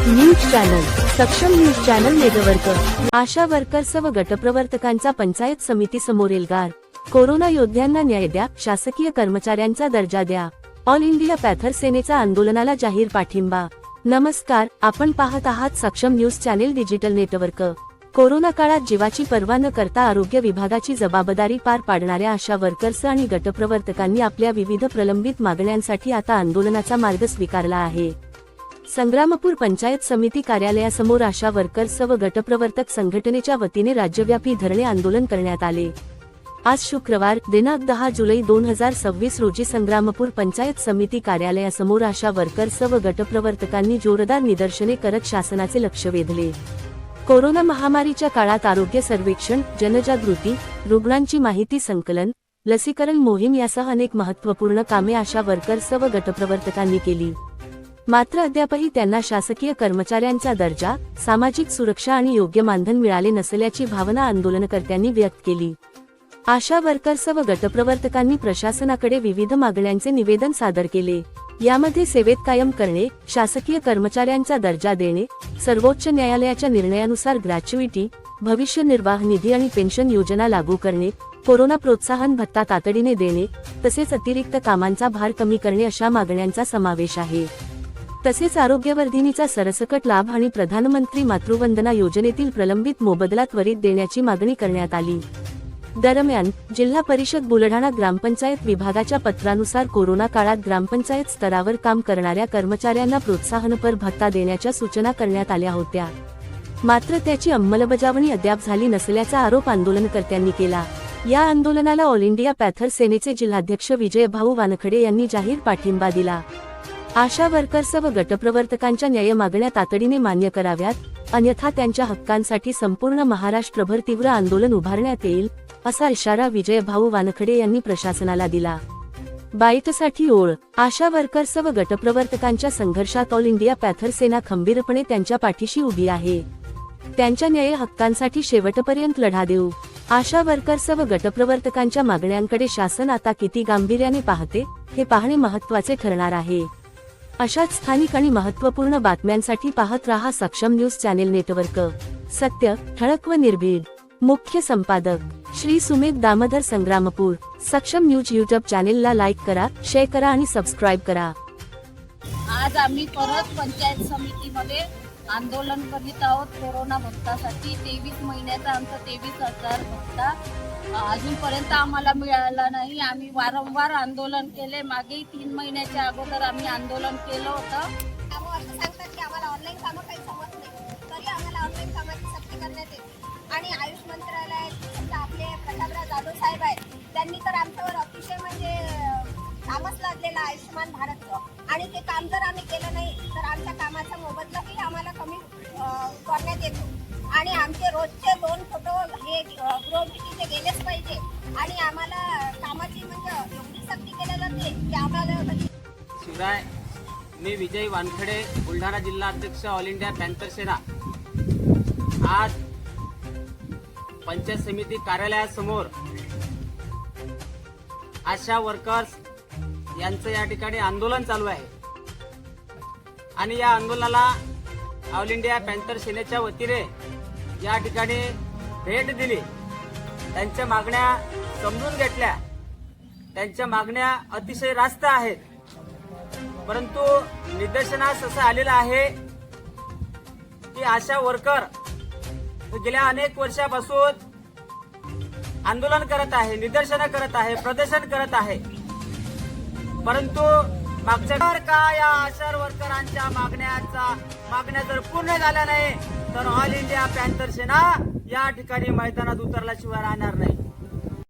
News channel सक्षम news channel network. आशा workers व गटप्रवर्तकांचा पंचायत समिती समोर एल्गार। कोरोना योद्ध्यांना न्याय द्या, शासकीय कर्मचाऱ्यांचा दर्जा द्या। ऑल इंडिया पॅथर सेनेचा आंदोलनाला जाहीर पाठिंबा। नमस्कार, आपण पाहत आहात सक्षम news channel digital network. Corona काळात जीवाची पर्वा न करता आरोग्य विभागाची जबाबदारी पार पाडणाऱ्या आशा वर्कर्स आणि गटप्रवर्तकांनी आपल्या विविध प्रलंबित मागण्यांसाठी आता आंदोलनाचा मार्ग स्वीकारला आहे। संग्रामपूर पंचायत समिती कार्यालयासमोर आशा वर्कर्स व गटप्रवर्तक संघटनेच्या वतीने राज्यव्यापी धरणे आंदोलन करण्यात आले। आज शुक्रवार दिनांक 10 जुलै 2026 रोजी संग्रामपूर पंचायत समिती कार्यालयासमोर आशा वर्कर्स व गटप्रवर्तकांनी जोरदार निदर्शने करत शासनाचे लक्ष वेधले। कोरोना महामारीच्या काळात आरोग्य सर्वेक्षण, जनजागृती, रुग्णांची माहिती संकलन, लसीकरण मोहीम यासह अनेक महत्त्वपूर्ण कामे आशा वर्कर्स व गटप्रवर्तकांनी केली। मात्र अद्यापही त्यांना शासकीय कर्मचाऱ्यांचा दर्जा, सामाजिक सुरक्षा आणि योग्य मानधन मिळाले नसल्याची भावना आंदोलनकर्त्यांनी व्यक्त केली। आशा वर्कर्स व गटप्रवर्तकांनी प्रशासनाकडे विविध मागण्यांचे निवेदन सादर केले। यामध्ये सेवेत कायम करणे, शासकीय कर्मचाऱ्यांचा दर्जा देणे, सर्वोच्च न्यायालयाच्या निर्णयानुसार ग्रॅच्युइटी, भविष्य निर्वाह निधी आणि पेन्शन योजना लागू करणे, कोरोना प्रोत्साहन भत्ता तातडीने देणे, तसेच अतिरिक्त कामांचा भार कमी करणे अशा मागण्यांचा समावेश आहे। तसेच आरोग्यवर्धिनीचा सरसकट लाभ आणि प्रधानमंत्री मातृवंदना योजनेतील प्रलंबित मोबदला त्वरित देण्याची मागणी करण्यात आली। दरम्यान जिल्हा परिषद बुलढाणा ग्रामपंचायत विभागाच्या पत्रानुसार कोरोना काळात ग्रामपंचायत स्तरावर काम करणाऱ्या कर्मचाऱ्यांना प्रोत्साहनपर भत्ता देण्याच्या सूचना करण्यात आल्या होत्या। मात्र त्याची अंमलबजावणी अद्याप झाली नसल्याचा आरोप आंदोलनकर्त्यांनी केला। या आंदोलनाला ऑल इंडिया पॅथर सेनेचे जिल्हाध्यक्ष विजयभाऊ वानखडे यांनी जाहीर पाठिंबा दिला। आशा वर्कर्स व गटप्रवर्तकांच्या न्याय मागण्या तातडीने मान्य कराव्यात, अन्यथा त्यांच्या हक्कांसाठी संपूर्ण महाराष्ट्रभर तीव्र आंदोलन उभारण्यात येईल, असा इशारा विजयभाऊ वानखडे यांनी प्रशासनाला दिला। बाईटसाठी ओळ। आशा वर्कर्स व गटप्रवर्तकांच्या संघर्षात ऑल इंडिया पॅथर सेना खंबीरपणे त्यांच्या पाठीशी उभी आहे। त्यांच्या न्याय हक्कांसाठी शेवटपर्यंत लढा देऊ। आशा वर्कर्स व गटप्रवर्तकांच्या मागण्यांकडे शासन आता किती गांभीर्याने पाहते हे पाहणे महत्त्वाचे ठरणार आहे। अशाच स्थानिक आणि महत्त्वपूर्ण बातम्यांसाठी पाहत रहा सक्षम न्यूज चॅनेल नेटवर्क। सत्य, ठळक व निर्भीड। मुख्य संपादक श्री सुमेध दामोदर, संग्रामपूर। सक्षम न्यूज यूट्यूब चॅनेलला लाईक करा, शेअर करा आणि सबस्क्राईब करा। आज आम्ही परत पंचायत समितीमध्ये आंदोलन करीत आहोत कोरोना भत्तासाठी। 23 महिन्याचा आमचा 23,000 भत्ता अजूनपर्यंत आम्हाला मिळाला नाही। आम्ही वारंवार आंदोलन केले, मागेही 3 महिन्याच्या अगोदर आम्ही आंदोलन केलं होतं। असं सांगतात की आम्हाला ऑनलाईन कामं काही समजत नाही, तरी आम्हाला ऑनलाईन कामाची सक्ती करण्यात येते। आणि आयुष मंत्रालयात आपले प्रतापराव जाधव साहेब आहेत, त्यांनी तर आमच्यावर अतिशय म्हणजे कामच लादलेलं आयुष्यमान भारतचं। आणि ते काम जर आम्ही केलं नाही तर आमच्या कामाचा मोबदलाही आम्हाला कमी करण्यात येतो। आणि आमचे रोजचे 2 फोटो हे गृहभेटीचे गेलेच पाहिजे। आणि आम्हाला कामाची म्हणजे एवढी सक्ती केली जाते की आम्हाला शिवराय, मी विजय वानखडे, बुलढाणा जिल्हा अध्यक्ष, ऑल इंडिया पॅथर सेना। आज पंचायत समिती कार्यालयासमोर आशा वर्कर्स यांचं या ठिकाणी आंदोलन चालू आहे। आणि या आंदोलनाला ऑल इंडिया पॅथर सेनेच्या वतीने या ठिकाणी भेट दिली, त्यांच्या मागण्या समजून घेतल्या। त्यांच्या मागण्या अतिशय रास्त आहेत, परंतु निदर्शनास असं आलेलं आहे की आशा वर्कर गेल्या अनेक वर्षापासून आंदोलन करत आहे, निदर्शनं करत आहे, प्रदर्शन करत आहे, परंतु मागच्या का या आशा वर्करांच्या मागण्या जर पूर्ण झाल्या नाही तर ऑल इंडिया पॅथर सेना या ठिकाणी मैदानात उतरल्याशिवाय राहणार नाही।